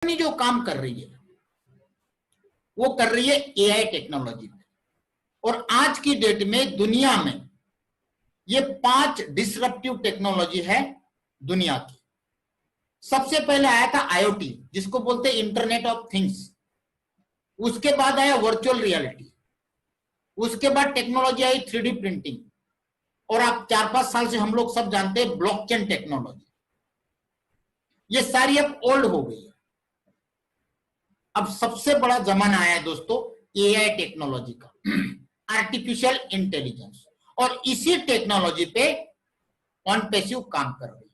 Company जो काम कर रही है वो कर रही है एआई टेक्नोलॉजी पे। और आज की डेट में दुनिया में ये 5 डिसरप्टिव टेक्नोलॉजी है दुनिया की। सबसे पहले आया था आईओटी, जिसको बोलते हैं इंटरनेट ऑफ थिंग्स। उसके बाद आया वर्चुअल रियलिटी। उसके बाद टेक्नोलॉजी आई 3D प्रिंटिंग। और आप 4-5 साल से हम लोग सब जानते हैं ब्लॉकचेन टेक्नोलॉजी। ये सारी अब ओल्ड हो गई है। अब सबसे बड़ा जमाना आया है दोस्तों एआई टेक्नोलॉजी का, आर्टिफिशियल इंटेलिजेंस। और इसी टेक्नोलॉजी पे ऑन पैसिव काम कर रही है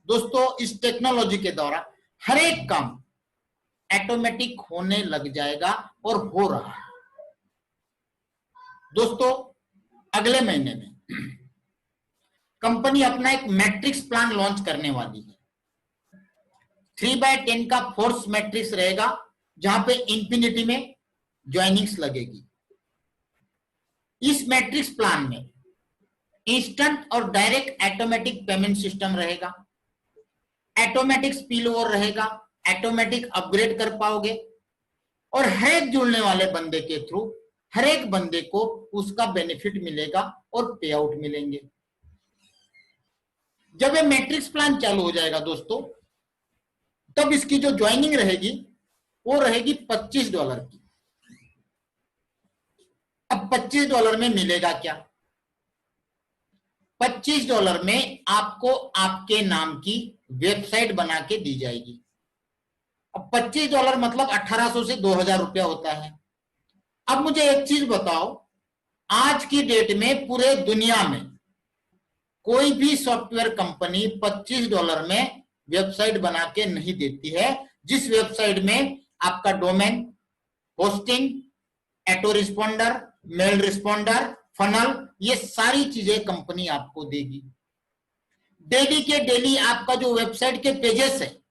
दोस्तों। इस टेक्नोलॉजी के द्वारा हर एक काम ऑटोमेटिक होने लग जाएगा और हो रहा है दोस्तों। अगले महीने में कंपनी अपना एक मैट्रिक्स प्लान लॉन्च करने वाली है। 3/10 का फोर्स मैट्रिक्स रहेगा, जहां पे इंफिनिटी में ज्वाइनिंग्स लगेगी। इस मैट्रिक्स प्लान में इंस्टेंट और डायरेक्ट ऑटोमेटिक पेमेंट सिस्टम रहेगा, ऑटोमेटिक स्पिल ओवर रहेगा, ऑटोमेटिक अपग्रेड कर पाओगे और हर एक जुड़ने वाले बंदे के थ्रू हर एक बंदे को उसका बेनिफिट मिलेगा और पे आउट मिलेंगे। जब ये मैट्रिक्स प्लान चालू हो जाएगा दोस्तों, तब इसकी जो ज्वाइनिंग रहेगी वो रहेगी $25 की। अब $25 में मिलेगा क्या? $25 में आपको आपके नाम की वेबसाइट बना के दी जाएगी। अब $25 मतलब 1800 से 2000 रुपया होता है। अब मुझे एक चीज बताओ, आज की डेट में पूरे दुनिया में कोई भी सॉफ्टवेयर कंपनी $25 में वेबसाइट बना के नहीं देती है, जिस वेबसाइट में आपका domain, hosting, auto responder, mail responder, funnel, ये सारी चीजें कंपनी आपको देगी। डेली के डेली आपका जो वेबसाइट के पेजेस है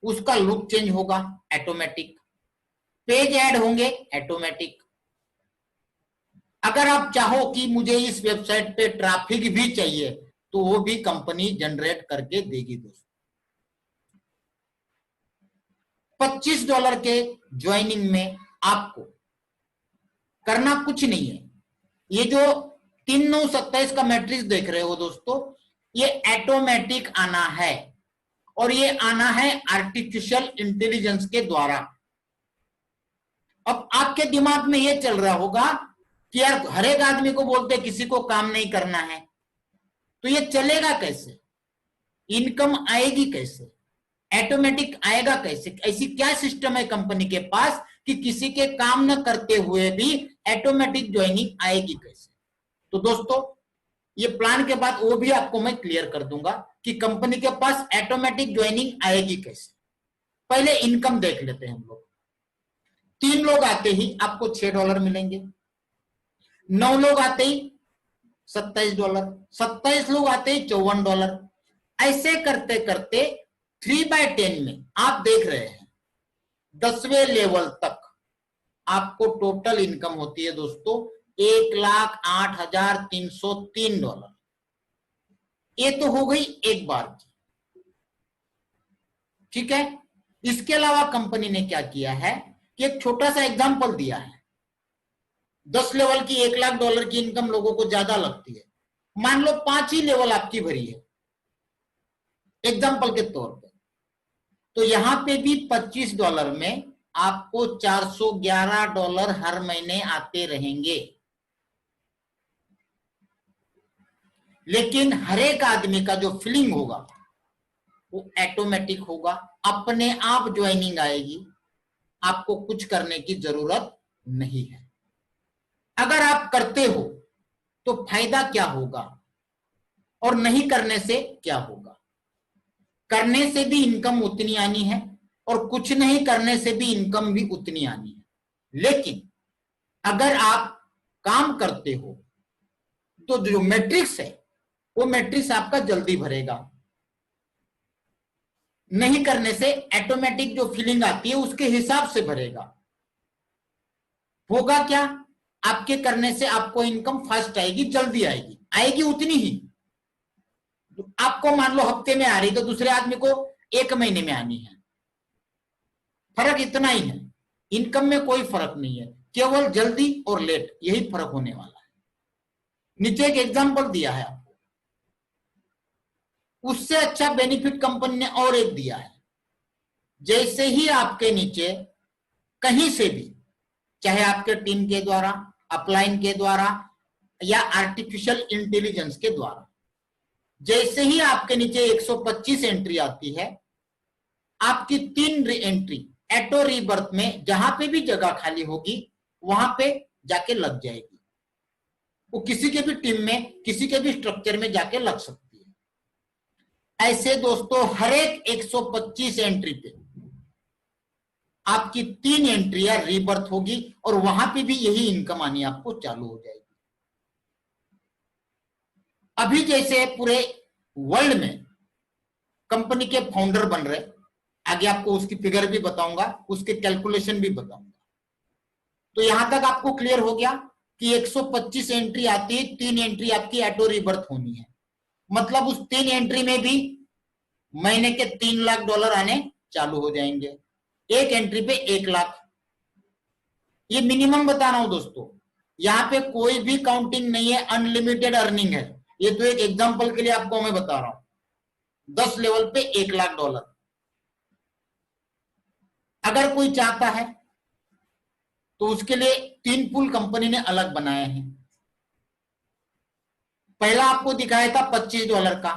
उसका लुक चेंज होगा ऑटोमेटिक, पेज ऐड होंगे ऑटोमेटिक। अगर आप चाहो कि मुझे इस वेबसाइट पे ट्रैफिक भी चाहिए तो वो भी कंपनी जनरेट करके देगी दोस्तों। $25 के ज्वाइनिंग में आपको करना कुछ नहीं है। ये जो 3927 का मैट्रिक्स देख रहे हो दोस्तों, ये ऑटोमेटिक आना है और ये आना है आर्टिफिशियल इंटेलिजेंस के द्वारा। अब आपके दिमाग में ये चल रहा होगा कि यार हर एक आदमी को बोलते किसी को काम नहीं करना है, तो ये चलेगा कैसे? इनकम आएगी कैसे? ऑटोमेटिक आएगा कैसे? ऐसी क्या सिस्टम है कंपनी के पास कि किसी के काम न करते हुए भी ऑटोमेटिक ज्वाइनिंग आएगी कैसे? तो दोस्तों ये प्लान के बाद वो भी आपको मैं क्लियर कर दूंगा कि कंपनी के पास ऑटोमेटिक ज्वाइनिंग आएगी कैसे। पहले इनकम देख लेते हैं हम लोग। 3 लोग आते ही आपको $6 मिलेंगे, 9 लोग आते ही $27, 27 लोग आते ही $54। ऐसे करते करते 3/10 में आप देख रहे हैं 10वें लेवल तक आपको टोटल इनकम होती है दोस्तों $1,08,303। ये तो हो गई एक बार की, ठीक है। इसके अलावा कंपनी ने क्या किया है कि एक छोटा सा एग्जांपल दिया है। 10 लेवल की $1,00,000 की इनकम लोगों को ज्यादा लगती है। मान लो 5 ही लेवल आपकी भरी है एग्जांपल के तौर पे, तो यहां पे भी $25 में आपको $411 हर महीने आते रहेंगे। लेकिन हर एक आदमी का जो फीलिंग होगा वो ऑटोमेटिक होगा, अपने आप ज्वाइनिंग आएगी, आपको कुछ करने की जरूरत नहीं है। अगर आप करते हो तो फायदा क्या होगा और नहीं करने से क्या होगा? करने से भी इनकम उतनी आनी है और कुछ नहीं करने से भी इनकम भी उतनी आनी है। लेकिन अगर आप काम करते हो तो जो मैट्रिक्स है वो मैट्रिक्स आपका जल्दी भरेगा। नहीं करने से ऑटोमेटिक जो फीलिंग आती है उसके हिसाब से भरेगा। होगा क्या? आपके करने से आपको इनकम फास्ट आएगी, जल्दी आएगी, आएगी उतनी ही। तो आपको मान लो हफ्ते में आ रही तो दूसरे आदमी को 1 महीने में आनी है। फर्क इतना ही है, इनकम में कोई फर्क नहीं है, केवल जल्दी और लेट यही फर्क होने वाला है। नीचे एक एग्जांपल दिया है आपको, उससे अच्छा बेनिफिट कंपनी ने और एक दिया है। जैसे ही आपके नीचे कहीं से भी, चाहे आपके टीम के द्वारा, अपलाइन के द्वारा या आर्टिफिशियल इंटेलिजेंस के द्वारा, जैसे ही आपके नीचे 125 एंट्री आती है, आपकी 3 एंट्री एटो रीबर्थ में जहां पे भी जगह खाली होगी वहां पे जाके लग जाएगी। वो किसी के भी टीम में, किसी के भी स्ट्रक्चर में जाके लग सकती है। ऐसे दोस्तों हर एक 125 एंट्री पे आपकी 3 एंट्रियां रीबर्थ होगी और वहां पे भी यही इनकम आनी आपको चालू हो जाएगी। अभी जैसे पूरे वर्ल्ड में कंपनी के फाउंडर बन रहे, आगे आपको उसकी फिगर भी बताऊंगा, उसके कैलकुलेशन भी बताऊंगा। तो यहां तक आपको क्लियर हो गया कि 125 एंट्री आती है, 3 एंट्री आपकी ऑटो रिबर्थ होनी है। मतलब उस 3 एंट्री में भी महीने के $3 लाख आने चालू हो जाएंगे, एक एंट्री पे 1 लाख। ये मिनिमम बता रहा हूं दोस्तों, यहां पे कोई भी काउंटिंग नहीं है, अनलिमिटेड अर्निंग है। ये तो एक एग्जांपल के लिए आपको मैं बता रहा हूं। 10 लेवल पे $1 लाख। अगर कोई चाहता है तो उसके लिए 3 पूल कंपनी ने अलग बनाए हैं। पहला आपको दिखाया था $25 का,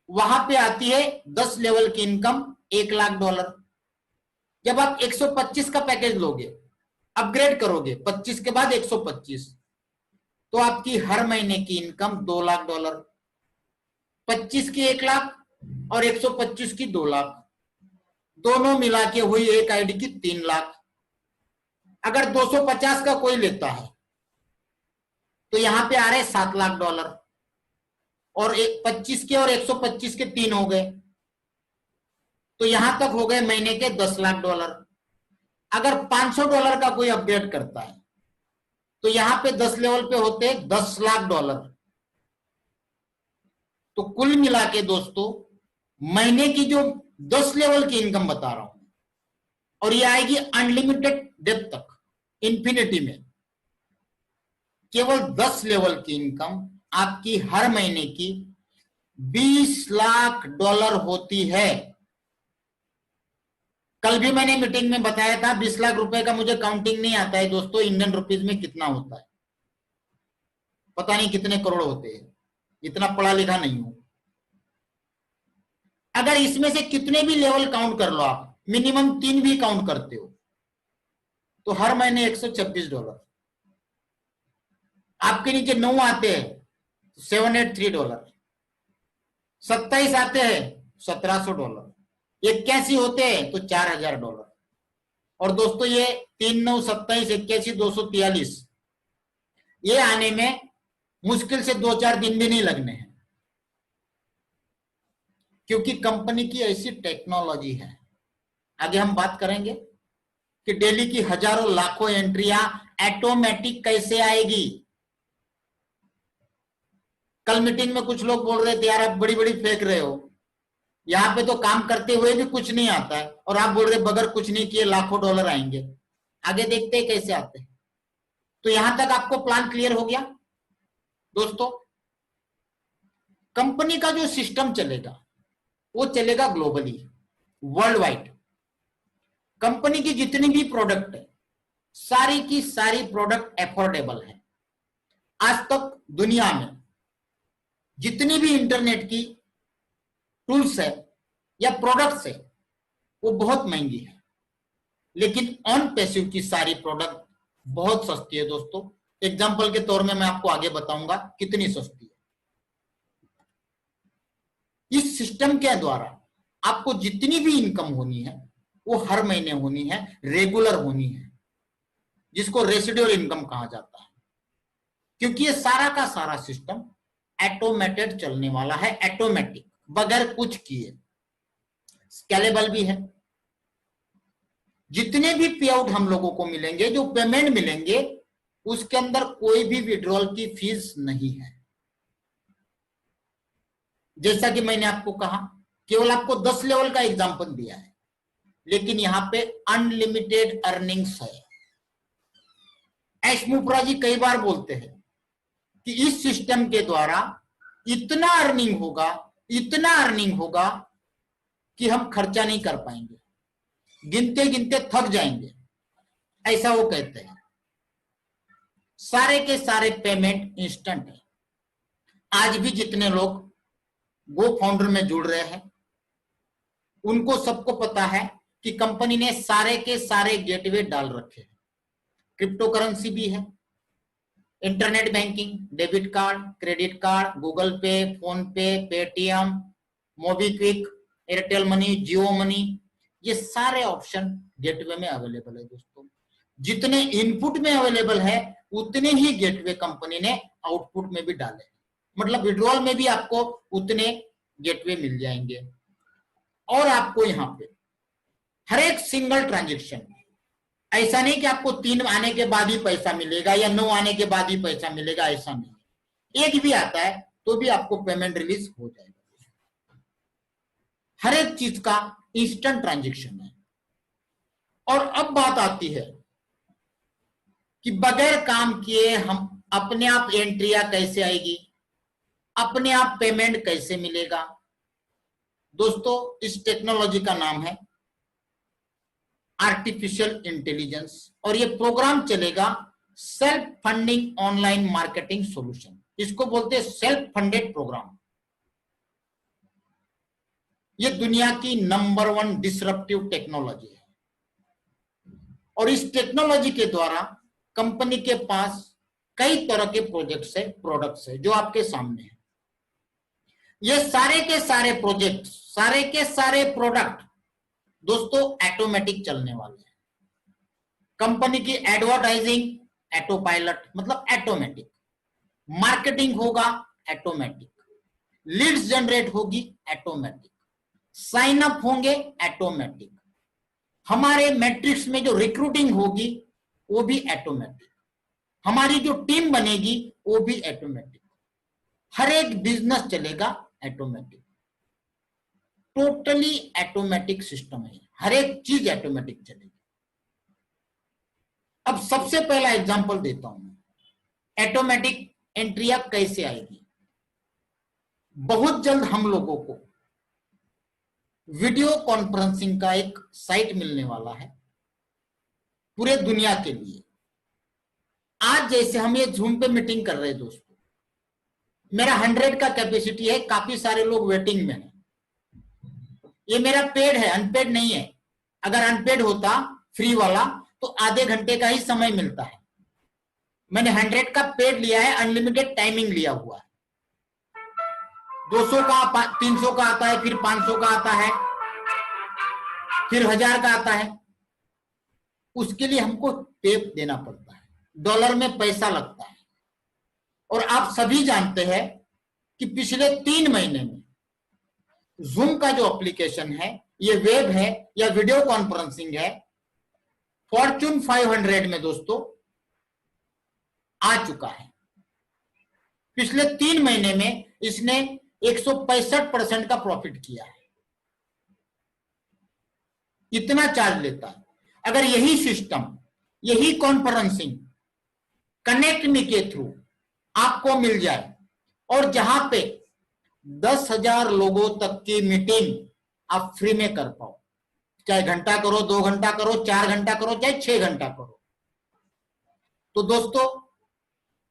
वहां पे आती है 10 लेवल की इनकम $1 लाख। जब आप 125 का पैकेज लोगे, अपग्रेड करोगे 25 के बाद 125, तो आपकी हर महीने की इनकम $2 लाख, 25 की 1 लाख और 125 की 2 लाख, दोनों मिला के हुई एक आईडी की 3 लाख। अगर 250 का कोई लेता है तो यहां पे आ रहे $7 लाख, और 25 के और 125 के 3 हो गए, तो यहां तक हो गए महीने के $10 लाख। अगर $500 का कोई अपग्रेड करता है तो यहां पे 10 लेवल पे होते $10 लाख। तो कुल मिला के दोस्तों महीने की जो 10 लेवल की इनकम बता रहा हूं, और ये आएगी अनलिमिटेड डेप्थ तक, इंफिनिटी में, केवल 10 लेवल की इनकम आपकी हर महीने की $20 लाख होती है। कल भी मैंने मीटिंग में बताया था 20 लाख रुपए का मुझे काउंटिंग नहीं आता है दोस्तों, इंडियन रुपीज में कितना होता है पता नहीं कितने करोड़ होते हैं, इतना पढ़ा लिखा नहीं हूं। अगर इसमें से कितने भी लेवल काउंट कर लो आप, मिनिमम 3 भी काउंट करते हो, तो हर महीने $126। आपके नीचे 9 आते हैं $783, 27 आते हैं $1700, 81 होते हैं तो $4000। और दोस्तों ये 3, 9, 27, 81, 243, ये आने में मुश्किल से 2-4 दिन भी नहीं लगने हैं, क्योंकि कंपनी की ऐसी टेक्नोलॉजी है। आगे हम बात करेंगे कि डेली की हजारों लाखों एंट्रियां ऑटोमेटिक कैसे आएगी। कल मीटिंग में कुछ लोग बोल रहे थे यार आप बड़ी बड़ी फेंक रहे हो, यहां पे तो काम करते हुए भी कुछ नहीं आता है और आप बोल रहे बगैर कुछ नहीं किए लाखों डॉलर आएंगे। आगे देखते हैं कैसे आते हैं। तो यहां तक आपको प्लान क्लियर हो गया दोस्तों। कंपनी का जो सिस्टम चलेगा वो चलेगा ग्लोबली, वर्ल्ड वाइड। कंपनी की जितनी भी प्रोडक्ट है, सारी की सारी प्रोडक्ट एफोर्डेबल है। आज तक दुनिया में जितनी भी इंटरनेट की टूल्स है या प्रोडक्ट्स है वो बहुत महंगी है, लेकिन ऑन पैसिव की सारी प्रोडक्ट बहुत सस्ती है दोस्तों। एग्जांपल के तौर में मैं आपको आगे बताऊंगा कितनी सस्ती है। इस सिस्टम के द्वारा आपको जितनी भी इनकम होनी है वो हर महीने होनी है, रेगुलर होनी है, जिसको रेसिडुअल इनकम कहा जाता है। क्योंकि ये सारा का सारा सिस्टम ऑटोमेटेड चलने वाला है, ऑटोमेटिक, बगैर कुछ किए, स्केलेबल भी है। जितने भी पे आउट हम लोगों को मिलेंगे, जो पेमेंट मिलेंगे, उसके अंदर कोई भी विड्रॉल की फीस नहीं है। जैसा कि मैंने आपको कहा, केवल आपको 10 लेवल का एग्जांपल दिया है, लेकिन यहां पे अनलिमिटेड अर्निंग्स है। एशमुपरा जी कई बार बोलते हैं कि इस सिस्टम के द्वारा इतना अर्निंग होगा कि हम खर्चा नहीं कर पाएंगे, गिनते गिनते थक जाएंगे, ऐसा वो कहते हैं। सारे के सारे पेमेंट इंस्टेंट है। आज भी जितने लोग गो फाउंडर में जुड़ रहे हैं उनको सबको पता है कि कंपनी ने सारे के सारे गेटवे डाल रखे हैं। क्रिप्टो करेंसी भी है, internet banking, debit card, credit card, Google पे, फोन पे, पेटीएम, मोबीक्विक, एयरटेल मनी, जियो मनी, ये सारे ऑप्शन गेटवे में अवेलेबल है। दोस्तों जितने इनपुट में अवेलेबल है उतने ही गेटवे कंपनी ने आउटपुट में भी डाले, मतलब विड्रॉल में भी आपको उतने गेटवे मिल जाएंगे। और आपको यहाँ पे हर एक सिंगल ट्रांजेक्शन, ऐसा नहीं कि आपको 3 आने के बाद ही पैसा मिलेगा या 9 आने के बाद ही पैसा मिलेगा, ऐसा नहीं। एक भी आता है तो भी आपको पेमेंट रिलीज हो जाएगा। हर एक चीज का इंस्टेंट ट्रांजेक्शन है। और अब बात आती है कि बगैर काम किए हम अपने आप एंट्रिया कैसे आएगी, अपने आप पेमेंट कैसे मिलेगा। दोस्तों इस टेक्नोलॉजी का नाम है आर्टिफिशियल इंटेलिजेंस और ये प्रोग्राम चलेगा self funding online marketing solution. इसको बोलते हैं सेल्फ फंडेड प्रोग्राम। ये दुनिया की नंबर 1 डिसरप्टिव टेक्नोलॉजी है और इस टेक्नोलॉजी के द्वारा कंपनी के पास कई तरह के प्रोडक्ट्स है जो आपके सामने है। ये सारे के सारे प्रोजेक्ट, सारे के सारे प्रोडक्ट दोस्तों ऑटोमेटिक चलने वाले हैं। कंपनी की एडवर्टाइजिंग ऑटो पायलट, मतलब ऑटोमेटिक, मार्केटिंग होगा ऑटोमेटिक, लीड्स जनरेट होगी ऑटोमेटिक, साइन अप होंगे ऑटोमेटिक, हमारे मैट्रिक्स में जो रिक्रूटिंग होगी वो भी ऑटोमेटिक, हमारी जो टीम बनेगी वो भी ऑटोमेटिक, हर एक बिजनेस चलेगा ऑटोमेटिक। टोटली ऑटोमेटिक सिस्टम है, हर एक चीज ऑटोमेटिक चलेगी। अब सबसे पहला एग्जांपल देता हूं ऑटोमेटिक एंट्रिया कैसे आएगी। बहुत जल्द हम लोगों को वीडियो कॉन्फ्रेंसिंग का एक साइट मिलने वाला है पूरे दुनिया के लिए। आज जैसे हम ये जूम पे मीटिंग कर रहे हैं दोस्तों, मेरा 100 का कैपेसिटी है, काफी सारे लोग वेटिंग में हैं। ये मेरा पेड है, अनपेड नहीं है। अगर अनपेड होता फ्री वाला तो आधे घंटे का ही समय मिलता है। मैंने 100 का पेड लिया है, अनलिमिटेड टाइमिंग लिया हुआ है। 200 का 300 का आता है, फिर 500 का आता है, फिर 1000 का आता है। उसके लिए हमको पे देना पड़ता है, डॉलर में पैसा लगता है। और आप सभी जानते हैं कि पिछले 3 महीने में जूम का जो एप्लीकेशन है, ये वेब है या वीडियो कॉन्फ्रेंसिंग है, फॉर्च्यून 500 में दोस्तों आ चुका है। पिछले 3 महीने में इसने 165% का प्रॉफिट किया है। इतना चार्ज लेता है। अगर यही सिस्टम, यही कॉन्फ्रेंसिंग कनेक्ट मी के थ्रू आपको मिल जाए और जहां पे 10,000 लोगों तक की मीटिंग आप फ्री में कर पाओ, चाहे घंटा करो, 2 घंटा करो, 4 घंटा करो, चाहे 6 घंटा करो, तो दोस्तों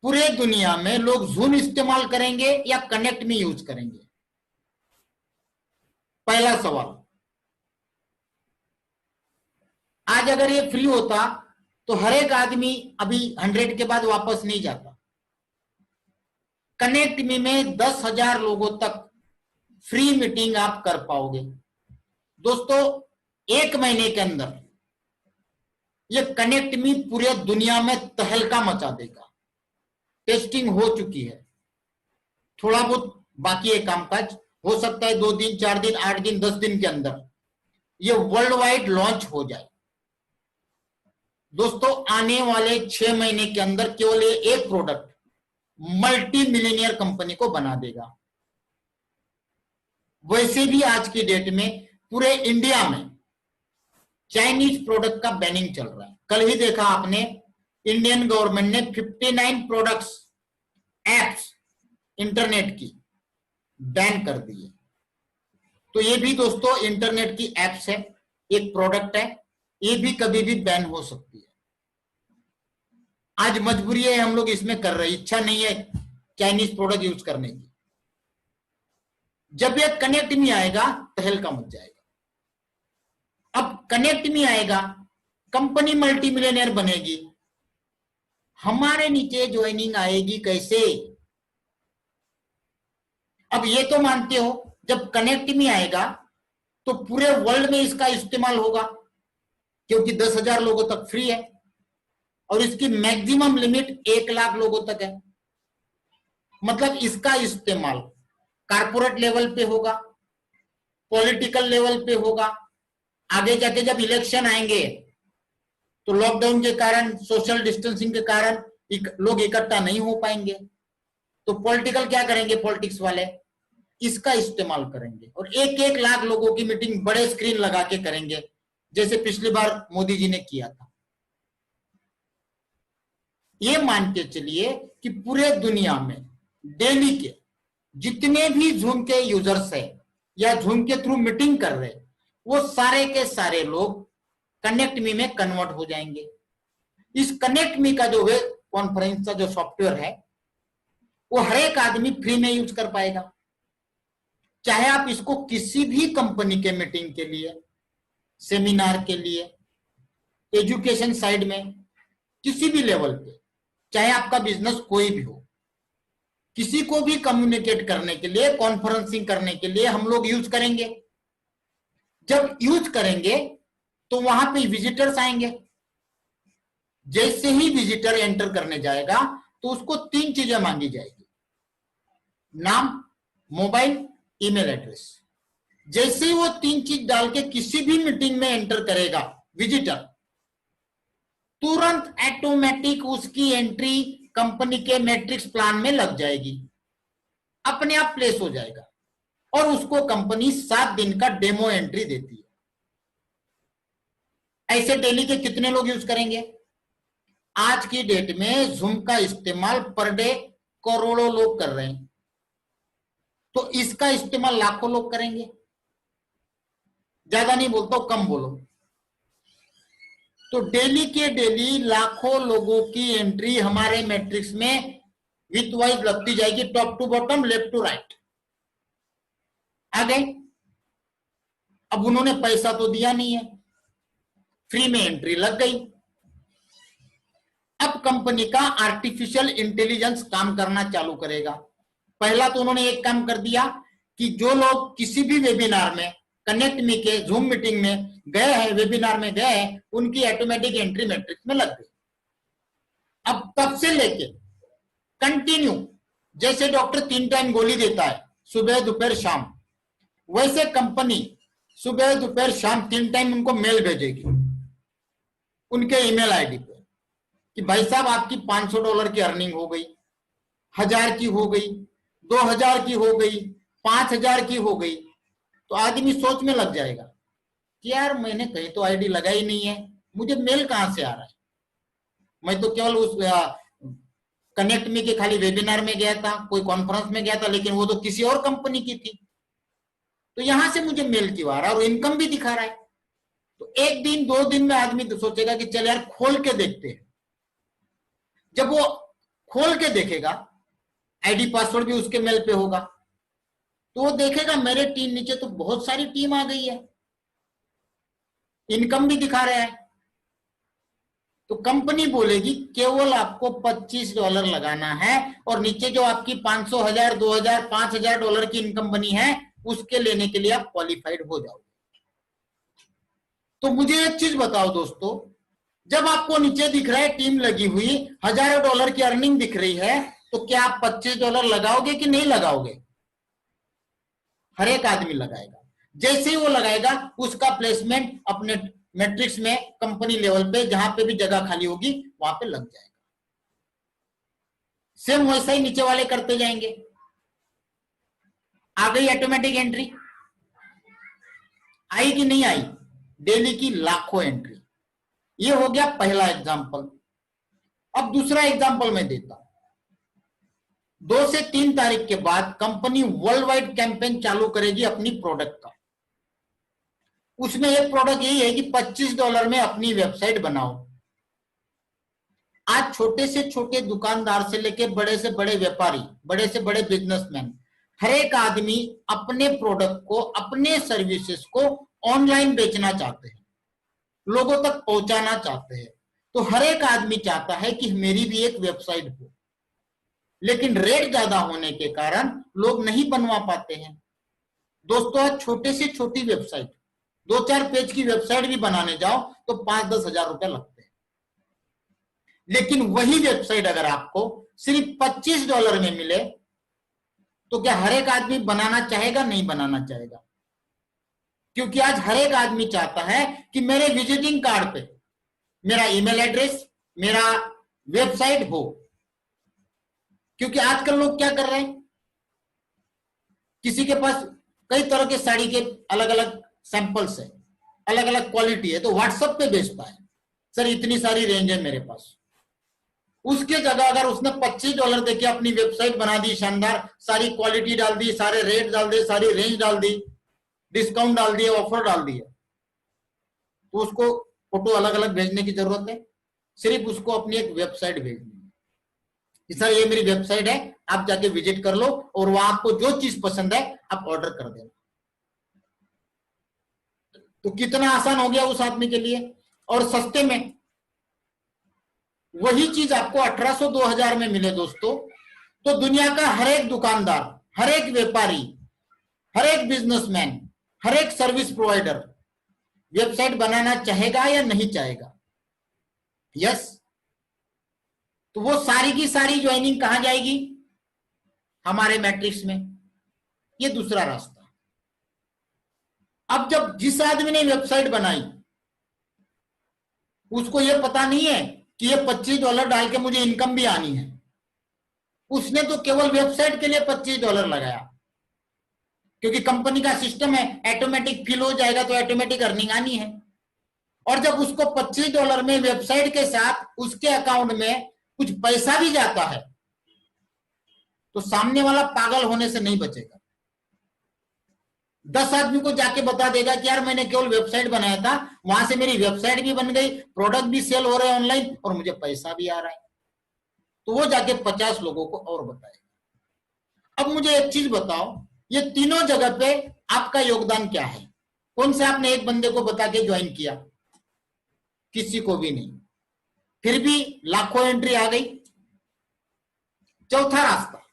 पूरे दुनिया में लोग जूम इस्तेमाल करेंगे या कनेक्ट मी यूज करेंगे? पहला सवाल। आज अगर ये फ्री होता तो हर एक आदमी अभी 100 के बाद वापस नहीं जाता। कनेक्ट मी में 10,000 लोगों तक फ्री मीटिंग आप कर पाओगे। दोस्तों 1 महीने के अंदर ये कनेक्ट मी पूरे दुनिया में तहलका मचा देगा। टेस्टिंग हो चुकी है, थोड़ा बहुत बाकी है कामकाज, हो सकता है 2 दिन, 4 दिन, 8 दिन, 10 दिन के अंदर ये वर्ल्ड वाइड लॉन्च हो जाए। दोस्तों आने वाले 6 महीने के अंदर केवल ये एक प्रोडक्ट मल्टी मिलियनियर कंपनी को बना देगा। वैसे भी आज की डेट में पूरे इंडिया में चाइनीज प्रोडक्ट का बैनिंग चल रहा है। कल ही देखा आपने, इंडियन गवर्नमेंट ने 59 प्रोडक्ट्स, एप्स इंटरनेट की बैन कर दी है। तो ये भी दोस्तों इंटरनेट की एप्स है, एक प्रोडक्ट है, ये भी कभी भी बैन हो सकती है। आज मजबूरी है, हम लोग इसमें कर रहे हैं, इच्छा नहीं है चाइनीज प्रोडक्ट यूज करने की। जब ये कनेक्ट में आएगा तो हल्का मच जाएगा। अब कनेक्ट में आएगा, कंपनी मल्टी मिलियनर बनेगी, हमारे नीचे ज्वाइनिंग आएगी कैसे? अब ये तो मानते हो जब कनेक्ट में आएगा तो पूरे वर्ल्ड में इसका इस्तेमाल होगा, क्योंकि 10,000 लोगों तक फ्री है और इसकी मैक्सिमम लिमिट 1 लाख लोगों तक है। मतलब इसका इस्तेमाल कारपोरेट लेवल पे होगा, पॉलिटिकल लेवल पे होगा, आगे जाके जब इलेक्शन आएंगे तो लॉकडाउन के कारण, सोशल डिस्टेंसिंग के कारण लोग इकट्ठा नहीं हो पाएंगे, तो पॉलिटिकल क्या करेंगे, पॉलिटिक्स वाले इसका इस्तेमाल करेंगे और 1-1 लाख लोगों की मीटिंग बड़े स्क्रीन लगा के करेंगे, जैसे पिछली बार मोदी जी ने किया था। ये मान के चलिए कि पूरे दुनिया में डेली के जितने भी जूम के यूजर्स है या जूम के थ्रू मीटिंग कर रहे, वो सारे के सारे लोग कनेक्ट मी में कन्वर्ट हो जाएंगे। इस कनेक्ट मी का जो है कॉन्फ्रेंस का जो सॉफ्टवेयर है, वो हर एक आदमी फ्री में यूज कर पाएगा। चाहे आप इसको किसी भी कंपनी के मीटिंग के लिए, सेमिनार के लिए, एजुकेशन साइड में, किसी भी लेवल पे, चाहे आपका बिजनेस कोई भी हो, किसी को भी कम्युनिकेट करने के लिए, कॉन्फ्रेंसिंग करने के लिए हम लोग यूज करेंगे। जब यूज करेंगे तो वहां पे विजिटर्स आएंगे। जैसे ही विजिटर एंटर करने जाएगा तो उसको 3 चीजें मांगी जाएगी, नाम, मोबाइल, ईमेल एड्रेस। जैसे ही वो 3 चीज डाल के किसी भी मीटिंग में एंटर करेगा विजिटर, तुरंत ऑटोमेटिक उसकी एंट्री कंपनी के मैट्रिक्स प्लान में लग जाएगी, अपने आप प्लेस हो जाएगा और उसको कंपनी 7 दिन का डेमो एंट्री देती है। ऐसे डेली के कितने लोग यूज करेंगे? आज की डेट में जूम का इस्तेमाल पर डे करोड़ों लोग कर रहे हैं, तो इसका इस्तेमाल लाखों लोग करेंगे। ज्यादा नहीं बोलता हूं, कम बोलो। तो डेली के डेली लाखों लोगों की एंट्री हमारे मैट्रिक्स में विथ वाइज लगती जाएगी, top to bottom, left to right. आ गए? अब उन्होंने पैसा तो दिया नहीं है, फ्री में एंट्री लग गई। अब कंपनी का आर्टिफिशियल इंटेलिजेंस काम करना चालू करेगा। पहला तो उन्होंने एक काम कर दिया कि जो लोग किसी भी वेबिनार में, कनेक्ट मी के जूम मीटिंग में गए हैं, वेबिनार में गए हैं, उनकी ऑटोमेटिक एंट्री मैट्रिक्स में लग गई। अब तब से लेके कंटिन्यू, जैसे डॉक्टर 3 टाइम गोली देता है, सुबह दोपहर शाम, वैसे कंपनी सुबह दोपहर शाम 3 टाइम उनको मेल भेजेगी उनके ईमेल आईडी पे कि भाई साहब आपकी $500 की अर्निंग हो गई, 1000 की हो गई, 2000 की हो गई, 5000 की हो गई। तो आदमी सोच में लग जाएगा कि यार मैंने कहीं तो आईडी लगाई नहीं है, मुझे मेल कहां से आ रहा है? मैं तो केवल उस कनेक्ट मी के खाली वेबिनार में गया था, कोई कॉन्फ्रेंस में गया था, लेकिन वो तो किसी और कंपनी की थी, तो यहां से मुझे मेल क्यों आ रहा है और इनकम भी दिखा रहा है? तो 1 दिन 2 दिन में आदमी तो सोचेगा कि चल यार खोल के देखते हैं। जब वो खोल के देखेगा, आईडी पासवर्ड भी उसके मेल पे होगा, तो वो देखेगा मेरे टीम नीचे तो बहुत सारी टीम आ गई है, इनकम भी दिखा रहा है। तो कंपनी बोलेगी केवल आपको $25 लगाना है और नीचे जो आपकी 500, 1000, 2000, $5000 की इनकम बनी है, उसके लेने के लिए आप क्वालिफाइड हो जाओगे। तो मुझे एक चीज बताओ दोस्तों, जब आपको नीचे दिख रहा है टीम लगी हुई, $1000 की अर्निंग दिख रही है, तो क्या आप $25 लगाओगे कि नहीं लगाओगे? हर एक आदमी लगाएगा। जैसे ही वो लगाएगा, उसका प्लेसमेंट अपने मैट्रिक्स में कंपनी लेवल पे जहां पे भी जगह खाली होगी वहां पे लग जाएगा। सेम वैसा ही नीचे वाले करते जाएंगे। आ गई ऑटोमेटिक एंट्री? आई कि नहीं आई? डेली की लाखों एंट्री। ये हो गया पहला एग्जांपल। अब दूसरा एग्जांपल मैं देता हूं। 2 से 3 तारीख के बाद कंपनी वर्ल्ड वाइड कैंपेन चालू करेगी अपनी प्रोडक्ट का। उसमें एक प्रोडक्ट यही है कि $25 में अपनी वेबसाइट बनाओ। आज छोटे से छोटे दुकानदार से लेके बड़े से बड़े व्यापारी, बड़े से बड़े बिजनेसमैन, हर एक आदमी अपने प्रोडक्ट को, अपने सर्विसेज को ऑनलाइन बेचना चाहते हैं, लोगों तक पहुंचाना चाहते हैं। तो हर एक आदमी चाहता है कि मेरी भी एक वेबसाइट हो, लेकिन रेट ज्यादा होने के कारण लोग नहीं बनवा पाते हैं। दोस्तों, आज छोटे से छोटी वेबसाइट, 2-4 पेज की वेबसाइट भी बनाने जाओ तो 5-10 हजार रुपए लगते हैं। लेकिन वही वेबसाइट अगर आपको सिर्फ $25 में मिले तो क्या हर एक आदमी बनाना चाहेगा? नहीं बनाना चाहेगा। क्योंकि आज हर एक आदमी चाहता है कि मेरे विजिटिंग कार्ड पे मेरा ईमेल एड्रेस, मेरा वेबसाइट हो। क्योंकि आजकल लोग क्या कर रहे हैं, किसी के पास कई तरह के साड़ी के अलग अलग सैंपल्स है, अलग अलग क्वालिटी है, तो व्हाट्सएप पे भेजता है, सर इतनी सारी रेंज है मेरे पास। उसके जगह अगर उसने $25 देके अपनी वेबसाइट बना दी, शानदार, सारी क्वालिटी डाल दी, सारे रेट डाल दिए, सारी रेंज डाल दी, डिस्काउंट डाल दिए, ऑफर डाल दिए, तो उसको फोटो अलग अलग भेजने की जरूरत है? सिर्फ उसको अपनी एक वेबसाइट भेजनी है कि सर ये मेरी वेबसाइट है, आप जाके विजिट कर लो और वहां आपको जो चीज पसंद है आप ऑर्डर कर देना। तो कितना आसान हो गया उस आदमी के लिए, और सस्ते में। वही चीज आपको 1800-2000 में मिले दोस्तों, तो दुनिया का हर एक दुकानदार, हर एक व्यापारी, हर एक बिजनेसमैन, हर एक सर्विस प्रोवाइडर वेबसाइट बनाना चाहेगा या नहीं चाहेगा? यस। तो वो सारी की सारी ज्वाइनिंग कहां जाएगी? हमारे मैट्रिक्स में। ये दूसरा रास्ता। अब जब जिस आदमी ने वेबसाइट बनाई उसको यह पता नहीं है कि ये $25 डाल के मुझे इनकम भी आनी है, उसने तो केवल वेबसाइट के लिए $25 लगाया, क्योंकि कंपनी का सिस्टम है, ऑटोमेटिक फिल हो जाएगा तो ऑटोमेटिक अर्निंग आनी है। और जब उसको $25 में वेबसाइट के साथ उसके अकाउंट में कुछ पैसा भी जाता है तो सामने वाला पागल होने से नहीं बचेगा। 10 आदमी को जाके बता देगा कि यार मैंने केवल वेबसाइट बनाया था, वहां से मेरी वेबसाइट भी बन गई, प्रोडक्ट भी सेल हो रहे हैं ऑनलाइन और मुझे पैसा भी आ रहा है। तो वो जाके 50 लोगों को और बताएगा। अब मुझे एक चीज बताओ, ये तीनों जगह पे आपका योगदान क्या है? कौन से आपने एक बंदे को बता के ज्वाइन किया? किसी को भी नहीं, फिर भी लाखों एंट्री आ गई। चौथा रास्ता,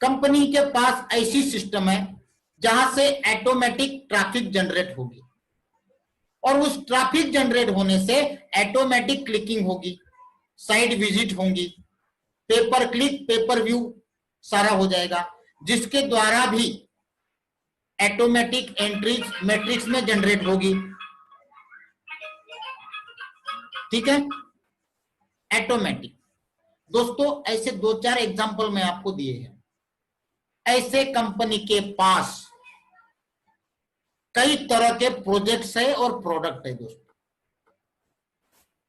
कंपनी के पास ऐसी सिस्टम है जहां से ऑटोमेटिक ट्रैफिक जनरेट होगी, और उस ट्रैफिक जनरेट होने से ऑटोमेटिक क्लिकिंग होगी, साइट विजिट होंगी, पेपर क्लिक, पेपर व्यू सारा हो जाएगा, जिसके द्वारा भी ऑटोमेटिक एंट्रीज मैट्रिक्स में जनरेट होगी। ठीक है, ऑटोमेटिक। दोस्तों, ऐसे 2-4 एग्जांपल मैं आपको दिए हैं। ऐसे कंपनी के पास कई तरह के प्रोजेक्ट्स है और प्रोडक्ट है दोस्तों।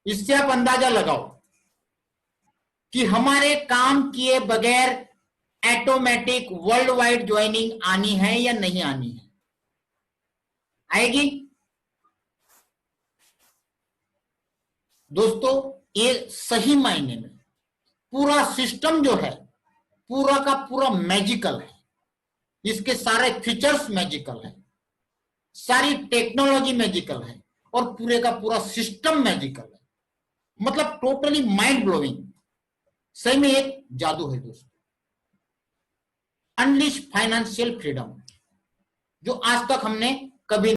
इससे आप अंदाजा लगाओ कि हमारे काम किए बगैर ऑटोमेटिक वर्ल्ड वाइड ज्वाइनिंग आनी है या नहीं आनी है? आएगी दोस्तों। ये सही मायने में पूरा सिस्टम जो है पूरा का पूरा मैजिकल है। इसके सारे फीचर्स मैजिकल है, सारी टेक्नोलॉजी मैजिकल है, और पूरे का पूरा सिस्टम मैजिकल है। मतलब टोटली माइंड ब्लोइंग। सही में एक जादू है दोस्तों। अनलिश फाइनेंशियल फ्रीडम, जो आज तक हमने कभी